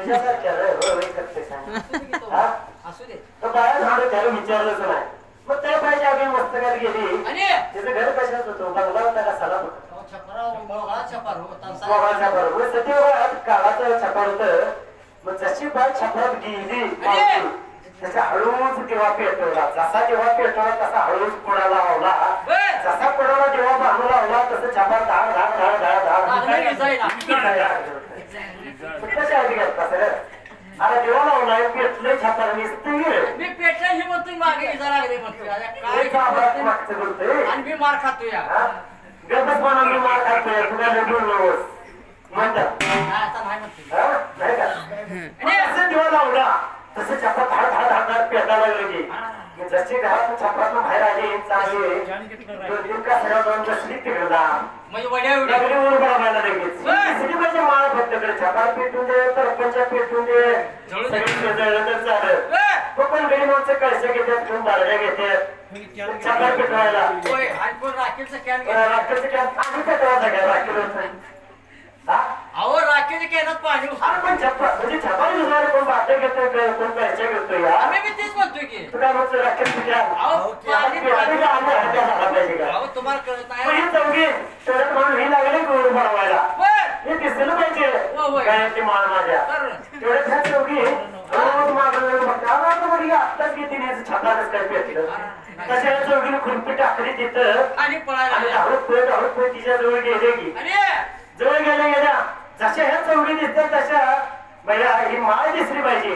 तुझ्यासारख्या रे होय होय करते सांग हा असू दे तो बाहेर झालं त्याला विचारलंच नाही मग ते पाहिजे आम्ही मस्तकात गेली आणि त्याचं घर कशात होतं बंगला होता का सला होता छपार होता सतीवर काळाचं छपार होतं मग जशी बाय छपारात गेली त्याचा हळूच तेव्हा पेटवला जसा जेव्हा पेटवला तसा हळूच पुढाला लावला जसा पुढाला जेव्हा बांधू लावला तसं छपार धाड धाड धाड धाड धाड कशा आधी घेतला सर अरे जेव्हा लावला पेटलं छपार मी पेटलं हे म्हणतोय मागे इजा लागले म्हणतोय काय मागचं बोलतोय आणि मी मार खातोय गपच म्हणा मी मार खातोय तुला बोललोस म्हणतात नाही का असं जेव्हा लावला तसं छापा धाड धाड धाड धाड पेटायला लागले की जसे घरात छापातून बाहेर आले चालले दोन का सगळ्या दोन बसली तिकडा म्हणजे वड्या वर बनवायला लगेच सगळी म्हणजे माळ फक्त छापा पेटून दे सरपंच पेटून दे सगळी जळलं तर चालत तो पण गडी माणसं कळशा घेतात कोण बारड्या घेतात छापा पेटवायला राखेलचं कॅन आम्ही पेटवायचा काय राखेल अहो राखेच्या कॅनात पाणी अरे पण छप्पा म्हणजे छपारी दुसऱ्या कोण बाटल्या घेतोय कोण पैसे घेतोय आम्ही मी तेच म्हणतोय की तुला मग राखेल अहो तुम्हाला कळत नाही चौघी शहरात म्हणून ही लागले गोड बनवायला हे दिसलं पाहिजे गायची माळ माझ्या तेवढ्याच ह्या चौघी रोज मागवलं बघता आत्ताच घेते छपारच काय पेटलं तशा चौघीने खुरपी टाकली तिथं आणि हळूच तिच्या जवळ गेले की जवळ गेल्या गेल्या जशा ह्या चौघी दिसतात तशा भैया ही माळ दिसली पाहिजे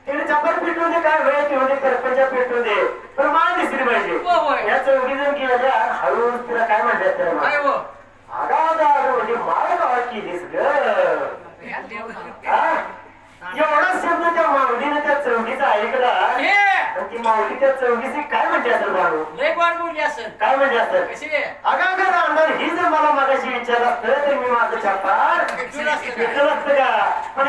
तिकडे चपात पेटवून दे काय वेळ ते होते सरपंच पेटवून दे पण माळ दिसली पाहिजे या चौघी जण गेल्या हळूच तिला काय म्हणतात त्याला आगा म्हणजे माळ गावा केलीस ग एवढा शब्द त्या माऊलीने त्या चौघीचा ऐकला आणि ती माऊली त्या चौघीची काय म्हणते असेल बाळू लय गोड बोलली असेल काय म्हणजे असेल अगं राहणार ही जर मला मागाशी विचारलं असतं तर मी माझं छापार विचारलं असतं का पण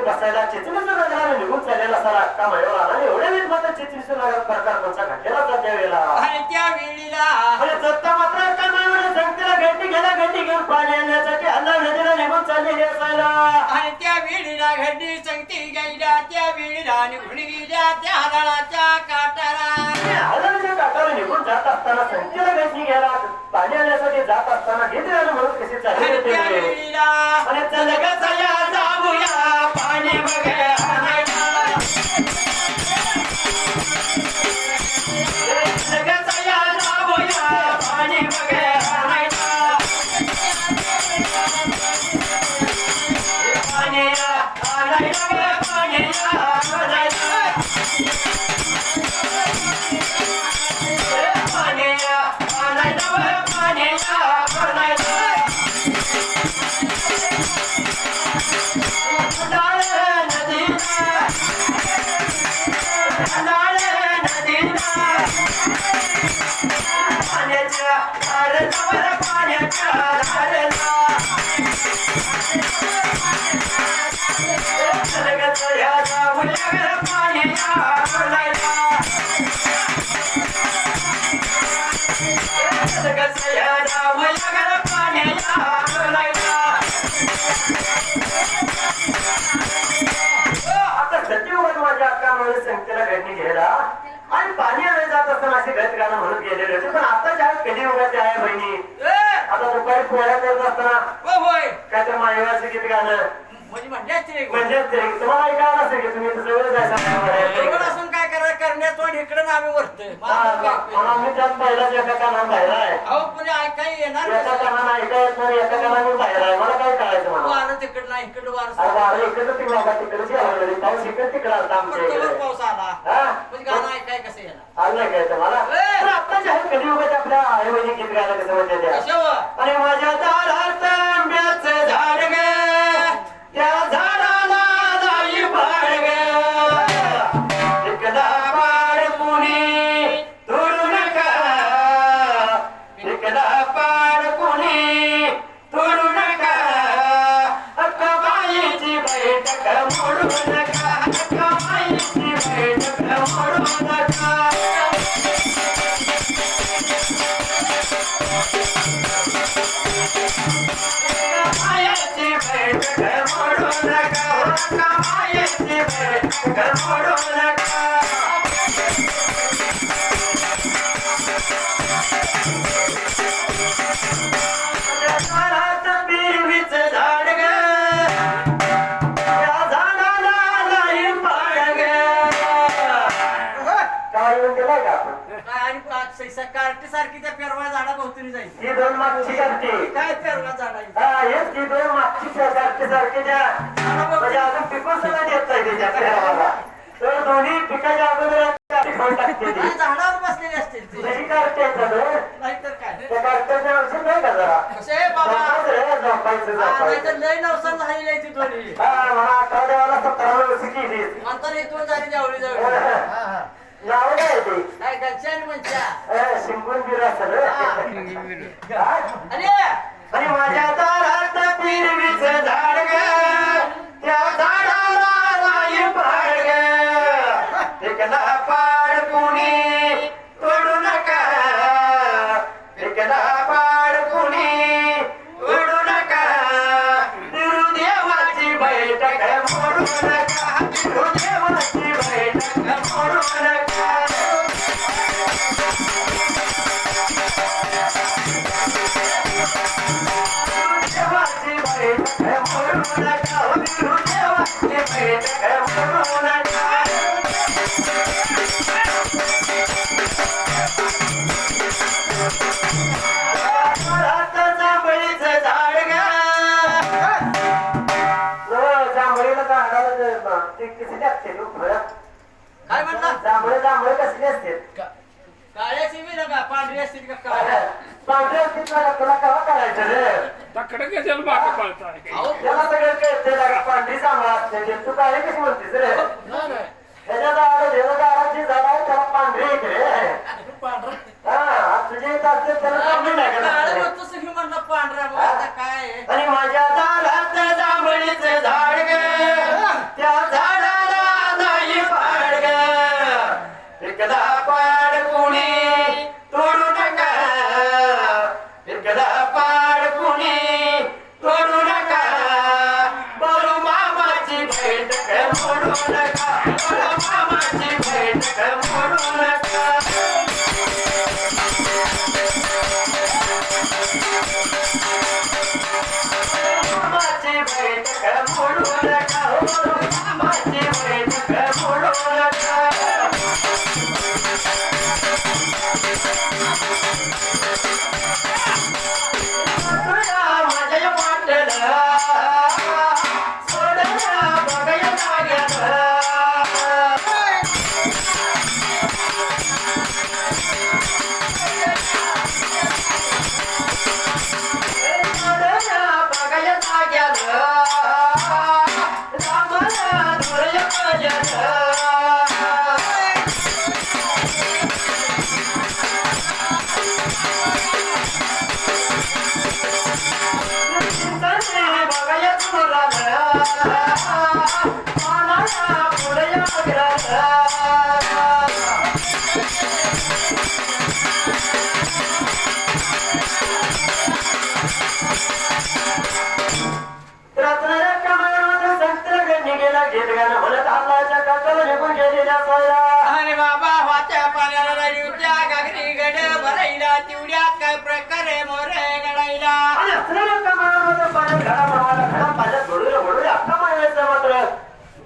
बसायला चिचणीचं निघून चाललेला असा अक्का म्हणून आला एवढ्या वेळ मात्र चिचणीचं प्रकार कोणता घडलेला होता त्यावेळेला सत्ता मात्र अक्का म्हणून संगतीला घंटी गेला घंटी घेऊन पाणी आणण्यासाठी अल्ला नदीला निघून चाललेली असायला आणि त्या वेळीला घंटी संगती गेल्या त्या वेळीला निघून गेल्या त्या हलाळाच्या काटाला हलाळाच्या काटाला निघून जात असताना संगतीला घंटी गेला पाणी आणण्यासाठी जात असताना घेतले आलं म्हणून कसे चालले आणि चलगचा या जाऊया पाणी बघा संगतीला घडणी घ्यायला आणि पाणी आणायला जात असताना असे गत गाणं म्हणत गेलेले होते पण आता ज्या कधी उगाचे आहे बहिणी आता दुपारी पोळ्या करत असताना काय तर मायवाचं गीत गाणं म्हणजे तुम्हाला ऐकायला नसेल की तुम्ही जवळ जायचं असून काय करा करण्यात इकडे आम्ही वरतोय आम्ही त्यात पहिलाच एका कानात बाहेर आहे ऐकाय येणार एका कानाला ऐकाय येत नाही एका कानाने बाहेर आहे मला काय करायचं मला वारं तिकडं नाही इकडं वारं इकडं तिकडची हवं पाऊस इकडे तिकडं आला आमच्या पाऊस आला म्हणजे गाणं ऐकाय कसं येणार आलं नाही काय मला आता जे आहे कधी उगाच आपल्या आई बहिणी गीत गायला कसं म्हणते त्या अरे माझ्या दारात आंब्याचं झाड ग त्या झाडाला जाई बाळ ग एकदा बाळ कुणी काय येऊन गेलाय का आपण काय आणि कार्टी सारखी त्या पेरवा झाडा भोवतून जायची ही दोन मागची करते काय पेरवा झाडायची हा हेच ती दोन मागची करते सारखीच्या म्हणजे अजून पिकून सुद्धा देत नाही त्याच्या पेरवाला तर दोन्ही पिकाच्या अगोदर खाऊन टाकते ती झाडावर बसलेली असते तशी करते नाहीतर काय त्या करतेच्या औषध नाही का जरा कसे बाबा झोपायचं लय नवसाला झालेली आहे ती दोन्ही हा मला आठवड्याला 17 वर्ष केली नंतर इथून झाली जावळी जवळ नाव काय ते काय गलशान म्हणच्या शिंगून बिरा सर अरे आणि माझ्या दारात पिरवीच झाड ग त्या झाडाला नाही पाड ग एकला पाड कुणी तोडू नका एकला पाड कुणी तोडू नका देवाची बैठक मोडू नका देवाची बैठक मोडू नका काय म्हणला जांभळे जांभळे कसले असते काळ्याची बी नका पांढरी असतील का काळ्या पांढरे असतील ना तुला केव्हा करायचं रे तकडे कशाला बागा पळताय त्याला सगळं कळते लागा पांढरी जांभळा असते तू काळे कशी म्हणतेस रे त्याच्या दाराची झाड आहे त्याला पांढरी एक रे हा तुझे येत असते त्याला चांगली लागेल तसं घेऊन म्हणलं पांढरा मग आता काय आणि माझ्या दारात जांभळीच झाड ग त्या झाडाला नाही पाड ग एकदा पाड कुणी तोडू नका एकदा पाड कुणी तोडू नका बोलू मामाची बैठक मोडू नका बोलू मामाची बैठक मोडू नका मामाची बैठक मोडू नका मामाची बैठक मोडू नका माझ्या वाटलं सोडला बघायला लागलं अरे बाबा वाच्या पाण्याला राहिली होत्या गागरी गड भरायला तेवढ्यात काय प्रकारे मोरे गडायला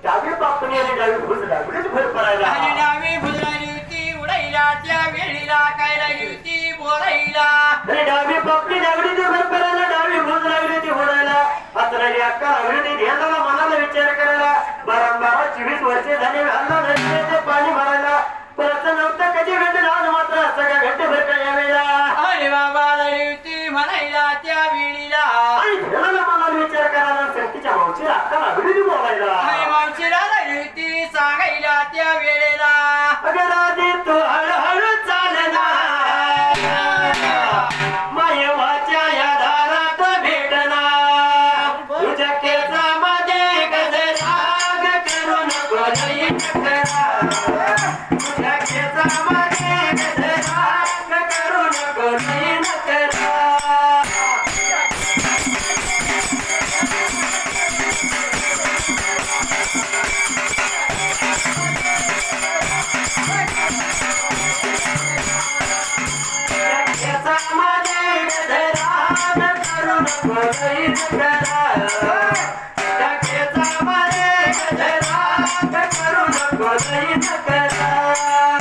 डावी बापणी आणि डावी भूज लागलीच भर पडायला आणि डावी भुजराली होती उडायला त्या वेळीला काय लागली होती बोलायला आणि डावी बापणी लागली ती भर पडायला डावी भूज लागली ती उडायला हातराली अक्का लागली ती ध्यानाला मनाला विचार करायला 12-22 वर्षे झाले हल्ला नदीचे पाणी भरायला परत नव्हतं कधी घडलं आज मात्र सगळ्या घंटेभर काय यावेळेला अरे बाबा लागली होती म्हणायला त्या वेळीला आणि ध्यानाला मनाला विचार करायला संतीच्या मावशीला अक्का लागली बोलायला आणि मावशीला लागली होती सांगायला त्या वेळेला अगं राधी तू हळूहळू चालना मायवाच्या या दारात भेटना तुझ्या केसामध्ये गजराग करू नको लई टकरा तुझ्या केसामध्ये गजराग करू नको लई नकरा करू नको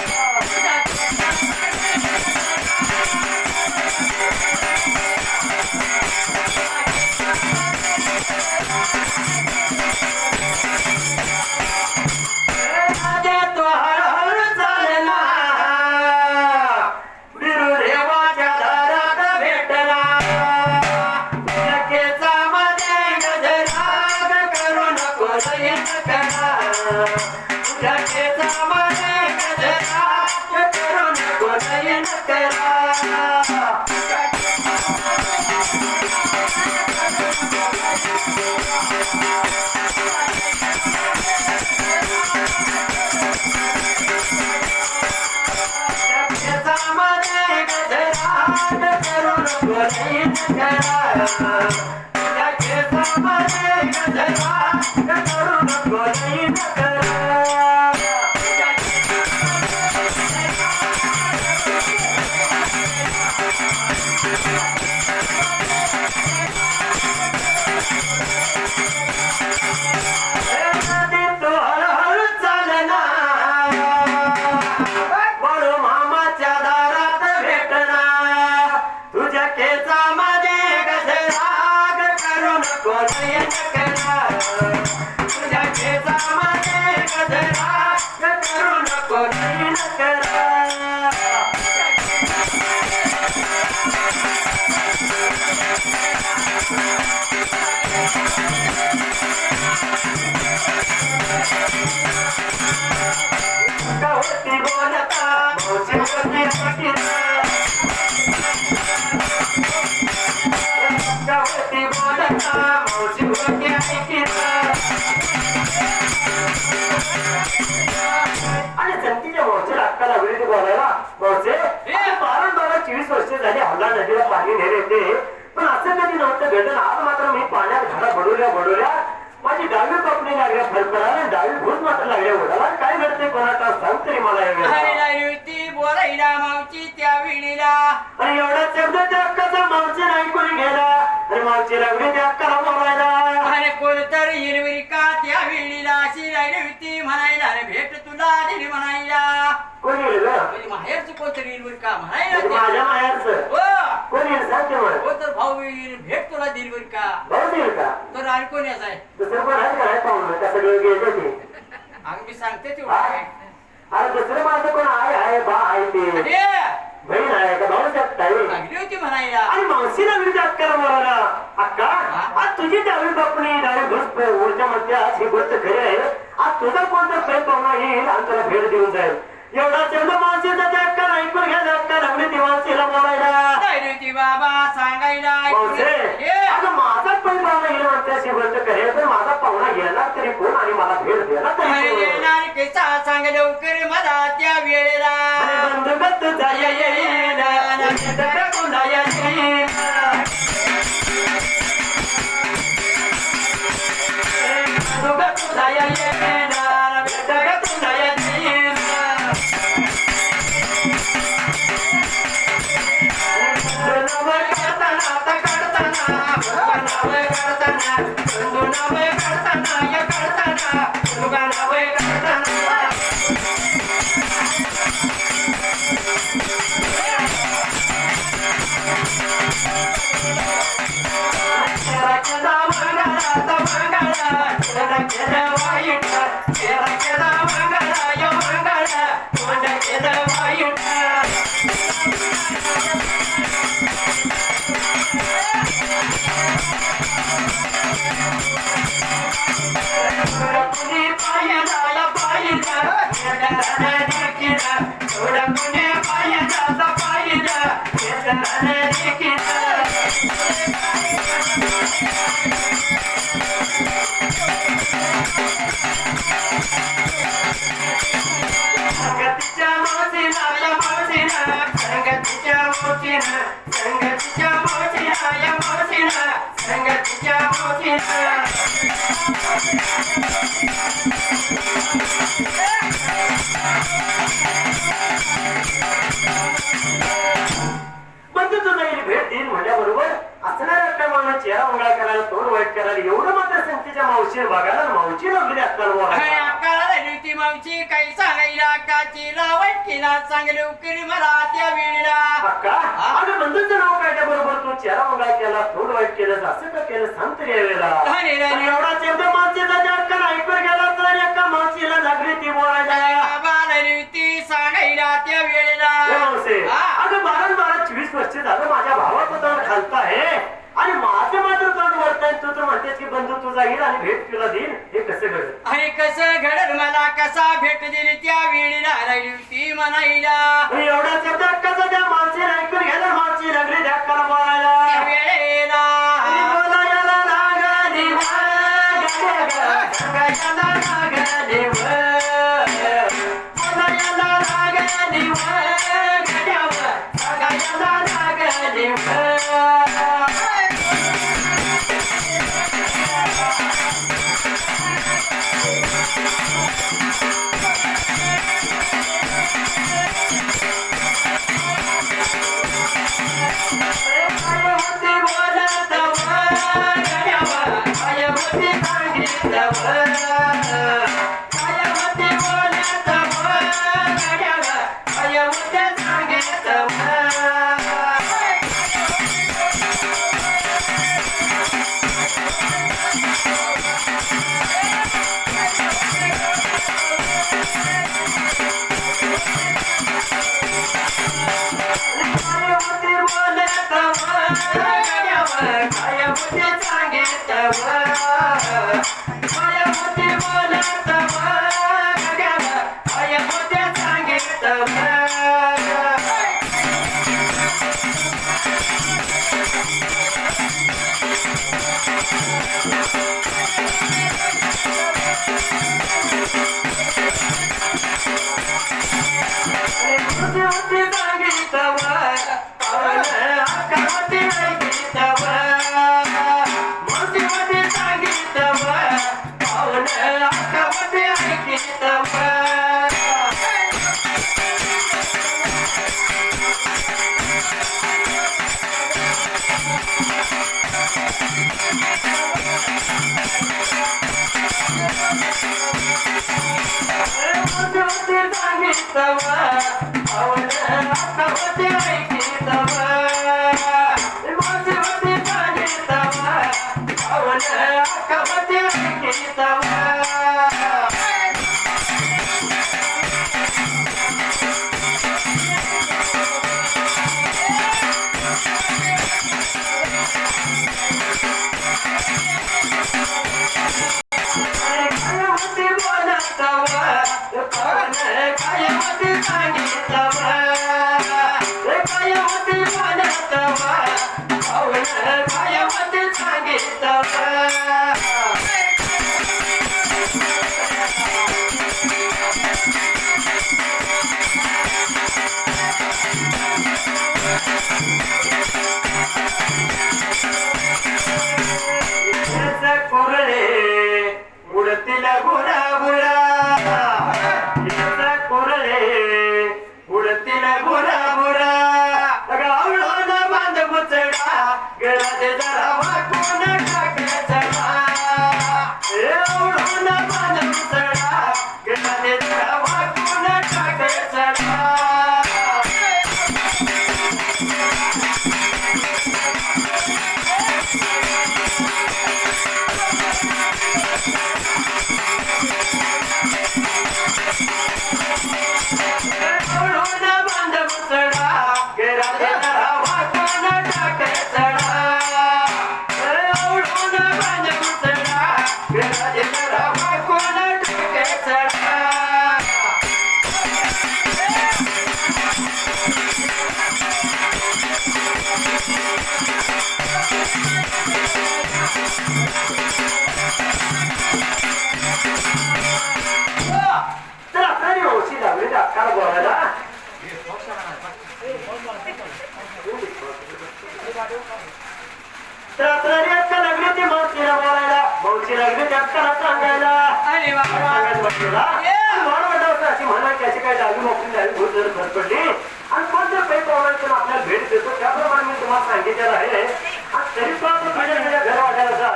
आणि जनतेच्या मोर्चाला अक्काला विरोधी बोलायला मोर्चे 12-24 वर्ष झाली हल्ला नदीला पाणी नेते पण असं कधी नव्हतं घडलं आज मात्र मी पाण्यात घडा बडवल्या माझी डावी पपणी लागल्या फरफराला डावी भूत मात्र लागल्या ओढाला काय घडते कोणाचा सांग तरी मला बोलायला मावची त्या विणीला आणि एवढा शब्द त्या अक्काचा मावशीने ऐकून गेला आणि मावशी लागली त्या अक्काला बोलायला अरे कोणतरी हिरवी का त्या विणीला अशी राहिली होती म्हणायला अरे भेट तुला दिली म्हणायला कोणी गेलं म्हणजे माहेरची कोणतरी हिरवी का म्हणायला माझ्या माहेरचं हो कोणी सांगते मला हो तर भाऊ येईल भेट तुला दिली बरं का भाऊ देईल का तर आणि कोण याचा आहे दुसरं कोण आहे काय पाहून त्या सगळे गेले ते अगं मी सांगते तेवढं अरे दुसरं माझं कोण आहे बा आहे ते बहीण आहे का भाऊ शकता लागली होती म्हणायला आणि मावशीला विरुद्ध अक्काला बोलायला अक्का आज तुझी डावी बापणी डावी घुस ऊर्जा मध्ये आज ही गोष्ट खरी आहे आज तुझा कोणता प्रेम पाहुणा येईल आणि तुला भेट देऊन जाईल एवढा शब्द मावशीचा त्या अक्काला ऐकून घ्यायला अक्का लागली ती मावशीला बोलायला बाबा सांगायला अगं माझा पण पाहुणा येईल म्हणते अशी गोष्ट करेल तर माझा पाहुणा येणार तरी कोण आणि मला भेट देणार तरी येणार कसा सांग लवकर मला त्या वेळेला बंधुगत भेट देईल म्हणल्याबरोबर असणाऱ्या प्रमाणात चेहरा उंगळा करायला तोंड वाईट करायला एवढं मात्र संतीच्या मावशीने बघायला मावशी लागली अक्काला ती मावशी काही सांगायला काचीला वाईट केला चांगले उकरी मला त्या वेळेला अक्का अगं बंधूचं नाव काढल्या बरोबर तू चेहरा उंगळा केला तोंड वाईट केलं असं का केलं सांग तरी यावेळेला एवढा शब्द मावशीचा त्या अक्काला ऐकून गेला तर एका मावशीला लागली ती बोलायला ती सांगायला त्या वेळेला अगं 12-24 वर्ष झालं माझ्या भावाचं तोंड खालत आहे आणि माझं मात्र तोंड वरताय तू तर म्हणतेस की बंधू तुझा येईल आणि भेट तुला देईल हे कसं घडलं आणि कसं घडल मला कसा भेट दिली त्या वेळेला राहिली होती म्हणायला एवढा शब्द अक्काचा त्या माणसे आपल्याला भेट देतो त्याप्रमाणे मी तुम्हाला सांगितलेलं आहे. तरी पण घर वाटायला जा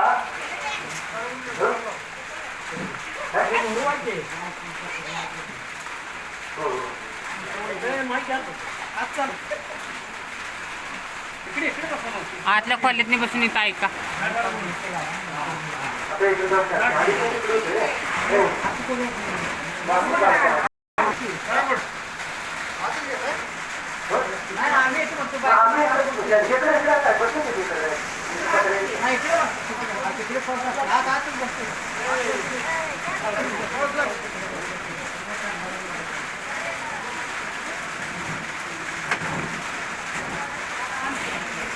आतल्या खोलीत बसून इथं ऐका. आम्ही